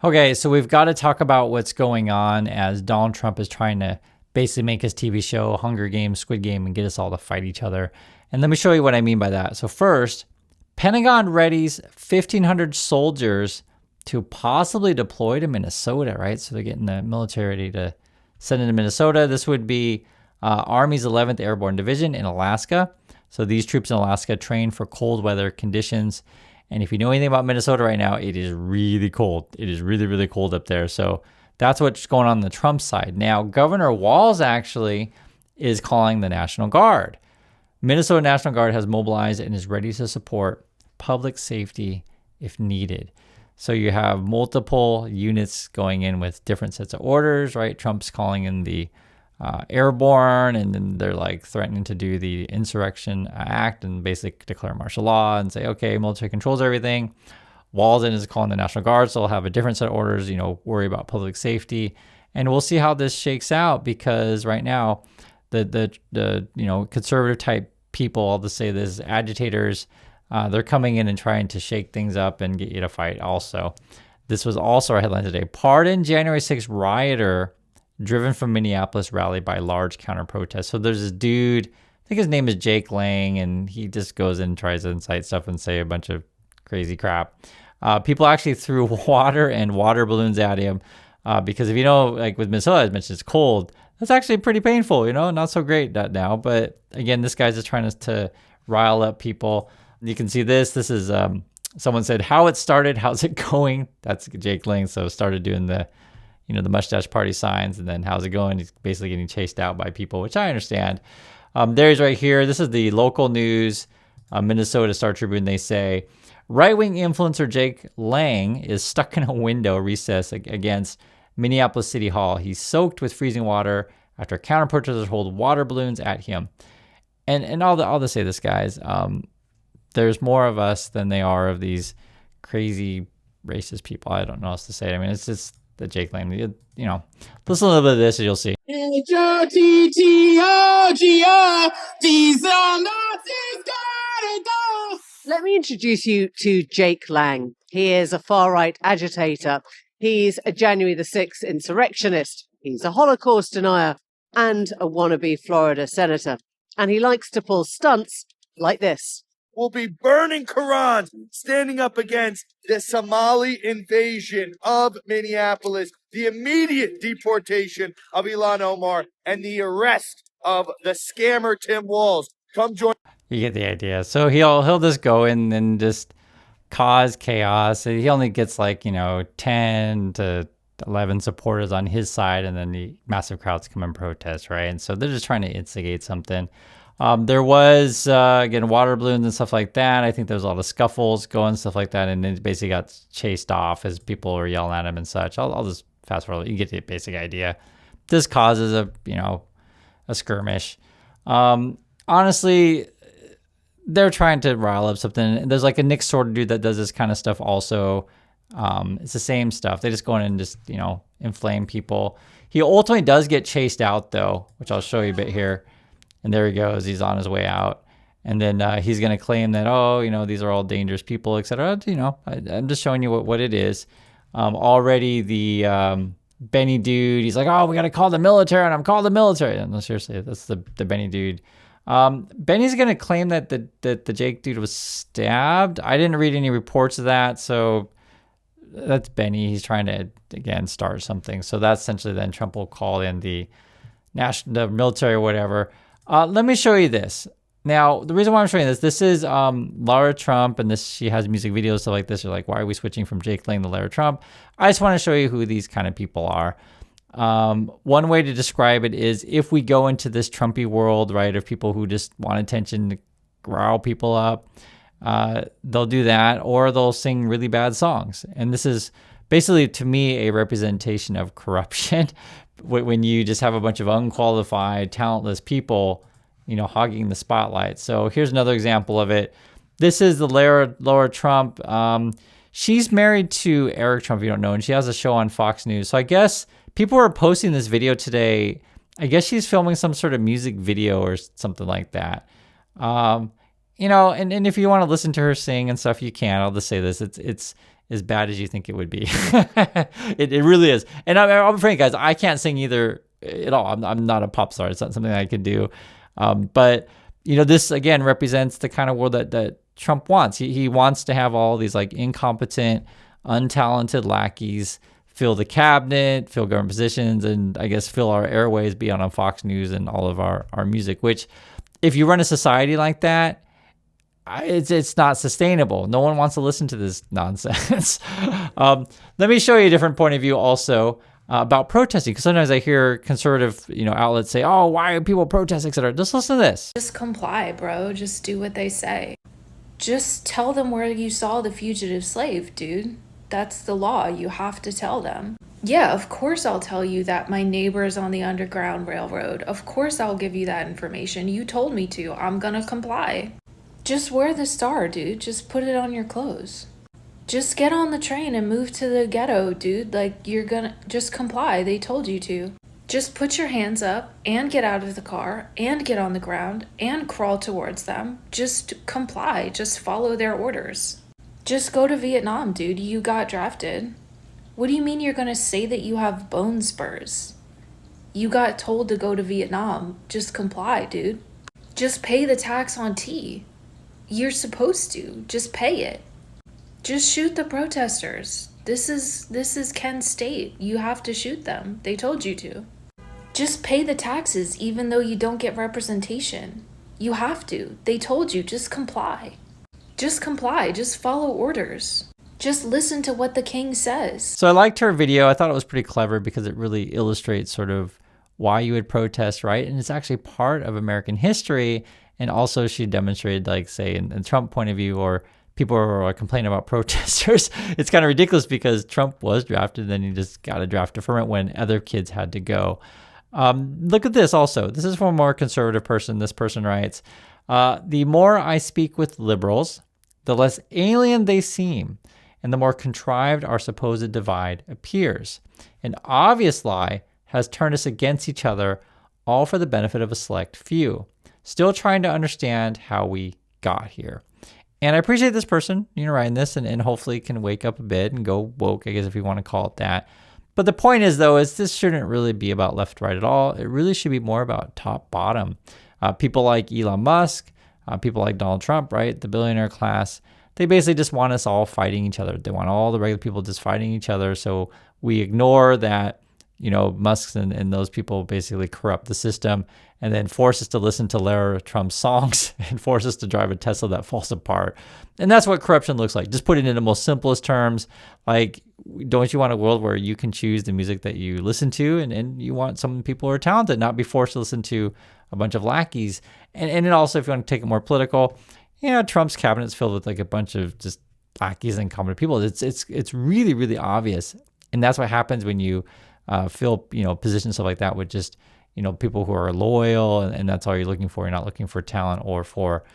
Okay, so we've got to talk about what's going on as Donald Trump is trying to basically make his TV show Hunger Games, Squid Game, and get us all to fight each other. And let me show you what I mean by that. So first, Pentagon readies 1,500 soldiers to possibly deploy to Minnesota, right? So they're getting the military ready to send into Minnesota. This would be Army's 11th Airborne Division in Alaska. So these troops in Alaska train for cold weather conditions. And if you know anything about Minnesota right now, it is really cold. It is really, really cold up there. So that's what's going on the Trump side. Now, Governor Walz actually is calling the National Guard. Minnesota National Guard has mobilized and is ready to support public safety if needed. So you have multiple units going in with different sets of orders, right? Trump's calling in the airborne, and then they're like threatening to do the Insurrection Act and basically declare martial law and say, okay, military controls everything. Walden is calling the National Guard, so they'll have a different set of orders, worry about public safety. And we'll see how this shakes out, because right now, the conservative type people, I'll just say this, agitators, they're coming in and trying to shake things up and get you to fight also. This was also our headline today. Pardon January 6th rioter driven from Minneapolis rally by large counter-protest. So there's this dude, I think his name is Jake Lang, and he just goes in and tries to incite stuff and say a bunch of crazy crap. People actually threw water and water balloons at him because if you know, like with Minnesota, as mentioned, it's cold. That's actually pretty painful, not so great now. But again, this guy's just trying to rile up people. You can see this. This is someone said, how it started, how's it going? That's Jake Lang. So started doing the mustache party signs, and then how's it going? He's basically getting chased out by people, which I understand. There he's right here. This is the local news, Minnesota Star Tribune. They say, right-wing influencer Jake Lang is stuck in a window recess against Minneapolis City Hall. He's soaked with freezing water after counter-protesters hold water balloons at him. And I'll just say this, guys. There's more of us than they are of these crazy racist people. I don't know what else to say. I mean, it's just the Jake Lang, listen a little bit of this and you'll see. H-O-T-T-O-G-O, these are Nazis gotta go. Let me introduce you to Jake Lang. He is a far-right agitator. He's a January the 6th insurrectionist. He's a Holocaust denier and a wannabe Florida senator. And he likes to pull stunts like this. Will be burning Qurans, standing up against the Somali invasion of Minneapolis, the immediate deportation of Ilhan Omar, and the arrest of the scammer Tim Walz. Come join. You get the idea. So he'll just go in and just cause chaos. He only gets 10 to 11 supporters on his side, and then the massive crowds come and protest, right? And so they're just trying to instigate something. There was, again, water balloons and stuff like that. I think there was a lot of scuffles going, stuff like that. And then basically got chased off as people were yelling at him and such. I'll just fast forward. You get the basic idea. This causes a skirmish. Honestly, they're trying to rile up something. There's like a Nick Sorter dude that does this kind of stuff also. It's the same stuff. They just go in and just, inflame people. He ultimately does get chased out though, which I'll show you a bit here. And there he goes. He's on his way out. And then he's going to claim that, these are all dangerous people, etc. I'm just showing you what it is. Already the Benny dude, he's like, oh, we got to call the military, and I'm calling the military. No, seriously, that's the Benny dude. Benny's going to claim that the Jake dude was stabbed. I didn't read any reports of that. So that's Benny. He's trying to, again, start something. So that's essentially then Trump will call in the military or whatever. Let me show you this. Now, the reason why I'm showing this is Lara Trump, and she has music videos, stuff like this. You're like, why are we switching from Jake Lang to Lara Trump? I just want to show you who these kind of people are. One way to describe it is if we go into this Trumpy world, right, of people who just want attention to rile people up, they'll do that, or they'll sing really bad songs. And this is basically, to me, a representation of corruption. When you just have a bunch of unqualified, talentless people, hogging the spotlight. So here's another example of it. This is the Lara Trump. She's married to Eric Trump, if you don't know, and she has a show on Fox News. So I guess people are posting this video today. I guess she's filming some sort of music video or something like that. And if you want to listen to her sing and stuff, you can. I'll just say this. It's as bad as you think it would be. It really is. And I'm frank, guys, I can't sing either at all. I'm not a pop star. It's not something I could do. But this again represents the kind of world that Trump wants. He wants to have all these like incompetent, untalented lackeys fill the cabinet, fill government positions, and I guess fill our airways, be on Fox News and all of our music, which if you run a society like that, it's not sustainable. No one wants to listen to this nonsense. Let me show you a different point of view also about protesting, because sometimes I hear conservative outlets say, oh, why are people protesting, etc. Just listen to this. Just comply, bro. Just do what they say. Just tell them where you saw the fugitive slave, dude. That's the law. You have to tell them. Yeah, of course I'll tell you that my neighbor is on the Underground Railroad. Of course I'll give you that information. You told me to. I'm gonna comply. Just wear the star, dude. Just put it on your clothes. Just get on the train and move to the ghetto, dude. Like, you're gonna just comply. They told you to. Just put your hands up and get out of the car and get on the ground and crawl towards them. Just comply. Just follow their orders. Just go to Vietnam, dude. You got drafted. What do you mean you're gonna say that you have bone spurs? You got told to go to Vietnam. Just comply, dude. Just pay the tax on tea. You're supposed to. Just pay it. Just shoot the protesters. This is Kent State. You have to shoot them. They told you to. Just pay the taxes even though you don't get representation. You have to. They told you. Just comply. Just comply. Just follow orders. Just listen to what the king says. So I liked her video. I thought it was pretty clever because it really illustrates sort of why you would protest, right? And it's actually part of American history. And also she demonstrated, like, say, in the Trump point of view, or people are complaining about protesters. It's kind of ridiculous because Trump was drafted, and then he just got a draft deferment when other kids had to go. Look at this also. This is from a more conservative person. This person writes, the more I speak with liberals, the less alien they seem, and the more contrived our supposed divide appears. An obvious lie has turned us against each other, all for the benefit of a select few. Still trying to understand how we got here. And I appreciate this person, writing this and hopefully can wake up a bit and go woke, I guess, if you want to call it that. But the point is, though, is this shouldn't really be about left, right at all. It really should be more about top, bottom. People like Elon Musk, people like Donald Trump, right? The billionaire class, they basically just want us all fighting each other. They want all the regular people just fighting each other. So we ignore that, Musk and those people basically corrupt the system and then force us to listen to Lara Trump's songs and force us to drive a Tesla that falls apart. And that's what corruption looks like. Just put it in the most simplest terms. Like, don't you want a world where you can choose the music that you listen to, and you want some people who are talented, not be forced to listen to a bunch of lackeys? And then also, if you want to take it more political, Trump's cabinet's filled with like a bunch of just lackeys and incompetent people. It's really, really obvious. And that's what happens when you fill, positions, stuff like that with just, people who are loyal, and that's all you're looking for. You're not looking for talent or for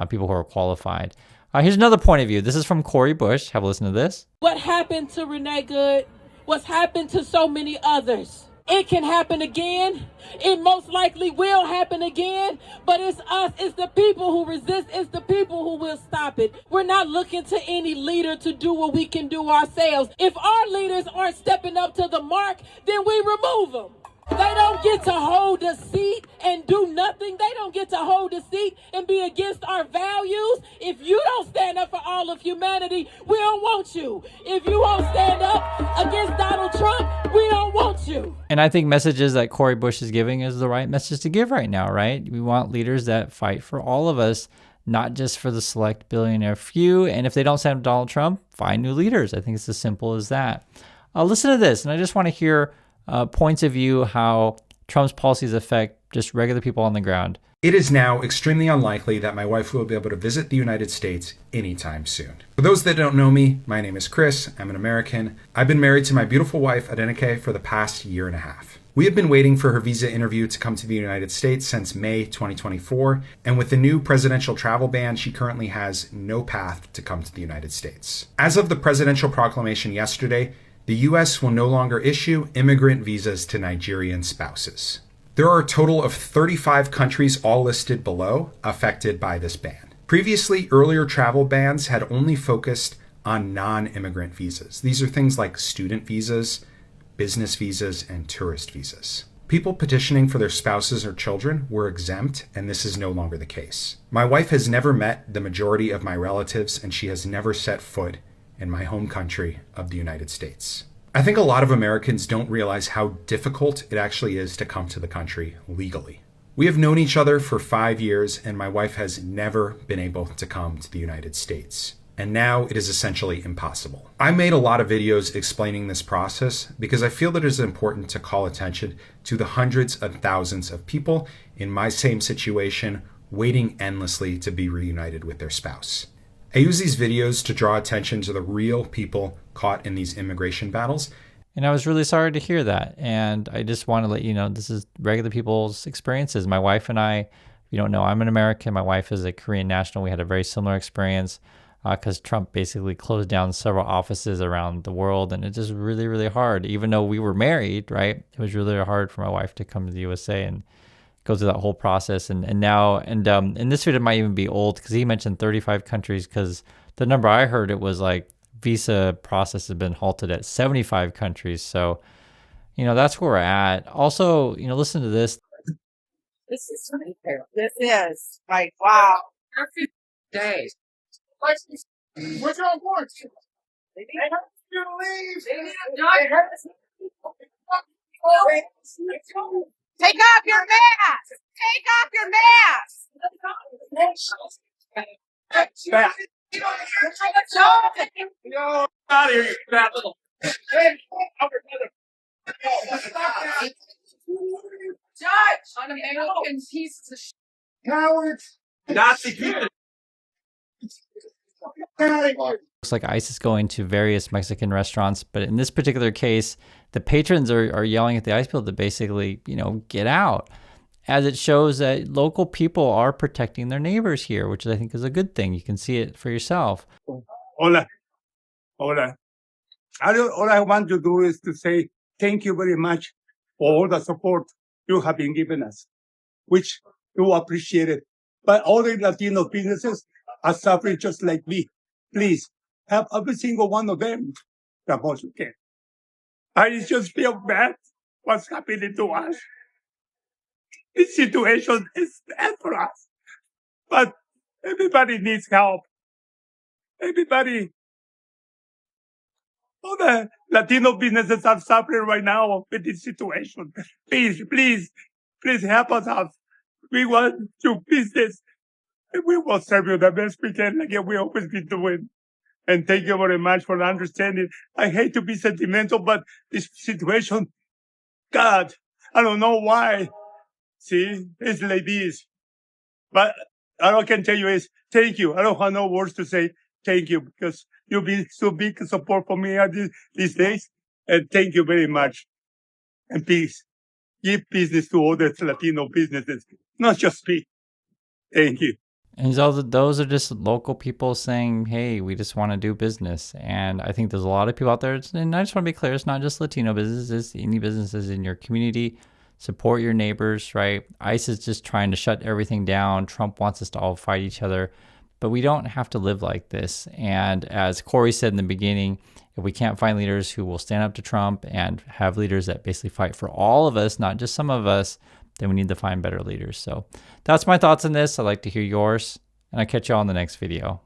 people who are qualified. Here's another point of view. This is from Cori Bush. Have a listen to this. What happened to Renee Good? What's happened to so many others? It can happen again. It most likely will happen again. But it's us. It's the people who resist. It's the people who will stop it. We're not looking to any leader to do what we can do ourselves. If our leaders aren't stepping up to the mark, then we remove them. They don't get to hold a seat and do nothing. They don't get to hold a seat and be against our values. If you don't stand up for all of humanity, we don't want you. If you won't stand up against Donald Trump, we don't want you. And I think messages that Cori Bush is giving is the right message to give right now, right? We want leaders that fight for all of us, not just for the select billionaire few. And if they don't stand up to Donald Trump, find new leaders. I think it's as simple as that. Listen to this, and I just want to hear points of view how Trump's policies affect just regular people on the ground. It is now extremely unlikely that my wife will be able to visit the United States anytime soon. For those that don't know me, my name is Chris. I'm an American. I've been married to my beautiful wife, Adenike, for the past year and a half. We have been waiting for her visa interview to come to the United States since May 2024, and with the new presidential travel ban, she currently has no path to come to the United States. As of the presidential proclamation yesterday, the U.S. will no longer issue immigrant visas to Nigerian spouses. There are a total of 35 countries, all listed below, affected by this ban. Previously, earlier travel bans had only focused on non-immigrant visas. These are things like student visas, business visas, and tourist visas. People petitioning for their spouses or children were exempt, and this is no longer the case. My wife has never met the majority of my relatives, and she has never set foot in my home country of the United States. I think a lot of Americans don't realize how difficult it actually is to come to the country legally. We have known each other for 5 years, and my wife has never been able to come to the United States. And now it is essentially impossible. I made a lot of videos explaining this process because I feel that it is important to call attention to the hundreds of thousands of people in my same situation waiting endlessly to be reunited with their spouse. I use these videos to draw attention to the real people caught in these immigration battles. And I was really sorry to hear that. And I just want to let you know, this is regular people's experiences. My wife and I, if you don't know, I'm an American. My wife is a Korean national. We had a very similar experience because Trump basically closed down several offices around the world. And it's just really, really hard. Even though we were married, right? It was really hard for my wife to come to the USA and go through that whole process. And this video might even be old because he mentioned 35 countries, because the number I heard, it was like visa process has been halted at 75 countries. So, that's where we're at. Also, listen to this. This is like, wow. Every day. What's your board? They need you to leave. They need a doctor. Take off your mask. Take off your mask. Yo, out of here, you fat little. Judge, un-American pieces of shit. Cowards. Nazi people. Looks like ICE is going to various Mexican restaurants, but in this particular case, the patrons are yelling at the ICE people to basically, get out, as it shows that local people are protecting their neighbors here, which I think is a good thing. You can see it for yourself. Hola. All I want to do is to say thank you very much for all the support you have been giving us, which you appreciate it. But all the Latino businesses are suffering just like me. Please help every single one of them the most you can. I just feel bad what's happening to us. This situation is bad for us. But everybody needs help. Everybody. All the Latino businesses are suffering right now with this situation. Please help us out. We want to business. And we will serve you the best we can, like we always been doing. And thank you very much for understanding. I hate to be sentimental, but this situation, God, I don't know why. See, it's like this. But all I can tell you is thank you. I don't have no words to say thank you, because you've been so big support for me these days. And thank you very much. And please, give business to other Latino businesses, not just me. Thank you. And those are just local people saying, hey, we just want to do business. And I think there's a lot of people out there. And I just want to be clear, it's not just Latino businesses, any businesses in your community. Support your neighbors, right? ICE is just trying to shut everything down. Trump wants us to all fight each other. But we don't have to live like this. And as Corey said in the beginning, if we can't find leaders who will stand up to Trump and have leaders that basically fight for all of us, not just some of us, then we need to find better leaders. So that's my thoughts on this. I'd like to hear yours, and I'll catch you all in the next video.